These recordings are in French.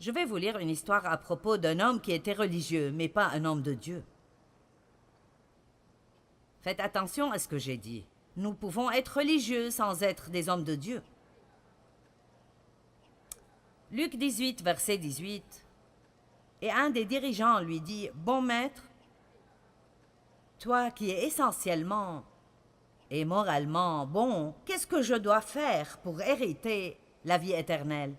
Je vais vous lire une histoire à propos d'un homme qui était religieux, mais pas un homme de Dieu. Faites attention à ce que j'ai dit. Nous pouvons être religieux sans être des hommes de Dieu. Luc 18, verset 18. Et un des dirigeants lui dit, « Bon maître, toi qui es essentiellement et moralement bon, qu'est-ce que je dois faire pour hériter la vie éternelle? »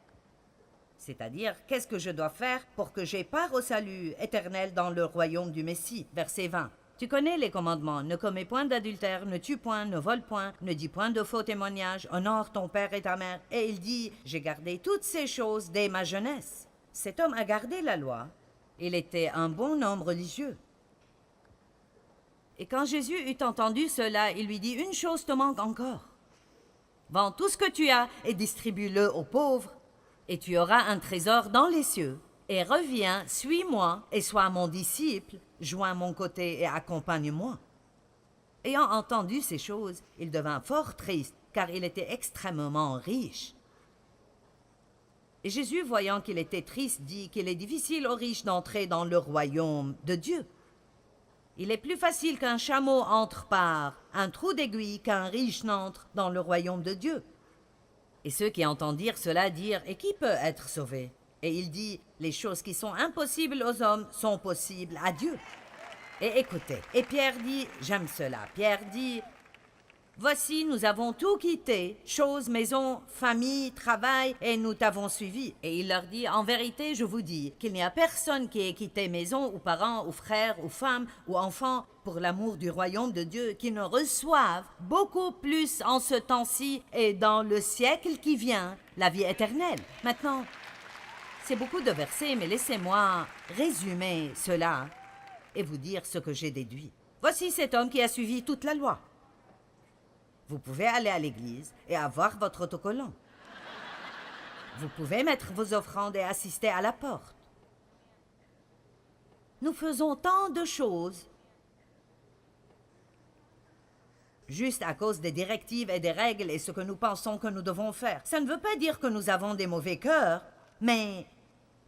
C'est-à-dire, qu'est-ce que je dois faire pour que j'aie part au salut éternel dans le royaume du Messie? Verset 20. Tu connais les commandements, ne commets point d'adultère, ne tue point, ne vole point, ne dis point de faux témoignages, honore ton père et ta mère. Et il dit, j'ai gardé toutes ces choses dès ma jeunesse. Cet homme a gardé la loi. Il était un bon homme religieux. Et quand Jésus eut entendu cela, il lui dit, une chose te manque encore. Vends tout ce que tu as et distribue-le aux pauvres, et tu auras un trésor dans les cieux. Et reviens, suis-moi, et sois mon disciple, joins mon côté et accompagne-moi. Ayant entendu ces choses, il devint fort triste, car il était extrêmement riche. Et Jésus, voyant qu'il était triste, dit qu'il est difficile aux riches d'entrer dans le royaume de Dieu. Il est plus facile qu'un chameau entre par un trou d'aiguille qu'un riche n'entre dans le royaume de Dieu. Et ceux qui entendirent cela dirent, « Et qui peut être sauvé ?» Et il dit, « Les choses qui sont impossibles aux hommes sont possibles à Dieu. » Et écoutez, et Pierre dit, j'aime cela, Pierre dit, « Voici, nous avons tout quitté, choses, maison, famille, travail, et nous t'avons suivi. » Et il leur dit, « En vérité, je vous dis qu'il n'y a personne qui ait quitté maison, ou parents, ou frères, ou femmes, ou enfants, pour l'amour du royaume de Dieu, qui ne reçoivent beaucoup plus en ce temps-ci et dans le siècle qui vient, la vie éternelle. » Maintenant, c'est beaucoup de versets, mais laissez-moi résumer cela et vous dire ce que j'ai déduit. Voici cet homme qui a suivi toute la loi. Vous pouvez aller à l'église et avoir votre autocollant. Vous pouvez mettre vos offrandes et assister à la porte. Nous faisons tant de choses juste à cause des directives et des règles et ce que nous pensons que nous devons faire. Ça ne veut pas dire que nous avons des mauvais cœurs, mais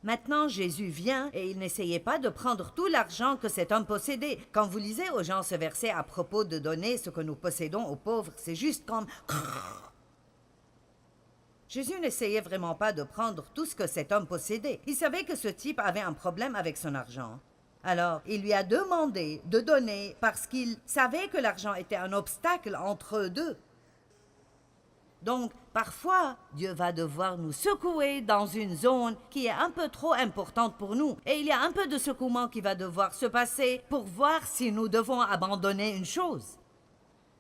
maintenant Jésus vient et il n'essayait pas de prendre tout l'argent que cet homme possédait. Quand vous lisez aux gens ce verset à propos de donner ce que nous possédons aux pauvres, c'est juste comme... Jésus n'essayait vraiment pas de prendre tout ce que cet homme possédait. Il savait que ce type avait un problème avec son argent. Alors, il lui a demandé de donner parce qu'il savait que l'argent était un obstacle entre eux deux. Donc, parfois, Dieu va devoir nous secouer dans une zone qui est un peu trop importante pour nous. Et il y a un peu de secouement qui va devoir se passer pour voir si nous devons abandonner une chose.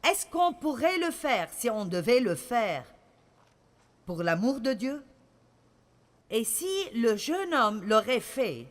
Est-ce qu'on pourrait le faire si on devait le faire pour l'amour de Dieu? Et si le jeune homme l'aurait fait,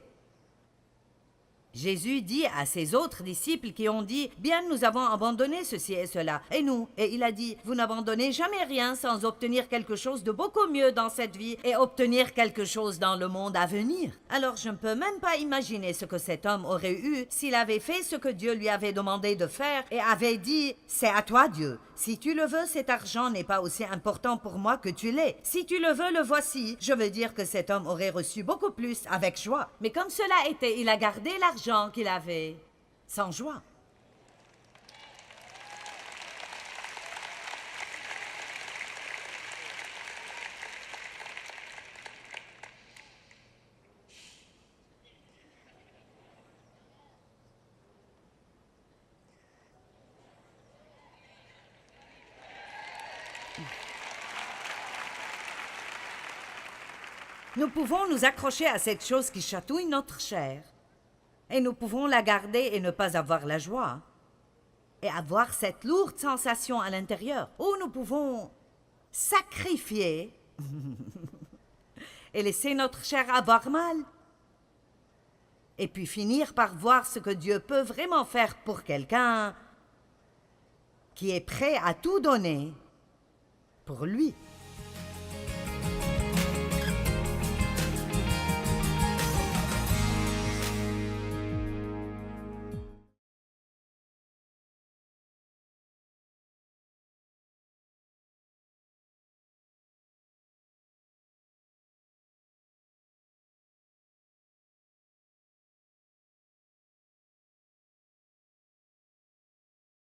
Jésus dit à ses autres disciples qui ont dit « Bien, nous avons abandonné ceci et cela, et nous ?» Et il a dit « Vous n'abandonnez jamais rien sans obtenir quelque chose de beaucoup mieux dans cette vie et obtenir quelque chose dans le monde à venir. » Alors je ne peux même pas imaginer ce que cet homme aurait eu s'il avait fait ce que Dieu lui avait demandé de faire et avait dit « C'est à toi, Dieu. Si tu le veux, cet argent n'est pas aussi important pour moi que tu l'es. Si tu le veux, le voici. » Je veux dire que cet homme aurait reçu beaucoup plus avec joie. Mais comme cela était, il a gardé l'argent qu'il avait sans joie. Nous pouvons nous accrocher à cette chose qui chatouille notre chair. Et nous pouvons la garder et ne pas avoir la joie. Et avoir cette lourde sensation à l'intérieur. Ou nous pouvons sacrifier et laisser notre chair avoir mal. Et puis finir par voir ce que Dieu peut vraiment faire pour quelqu'un qui est prêt à tout donner pour lui.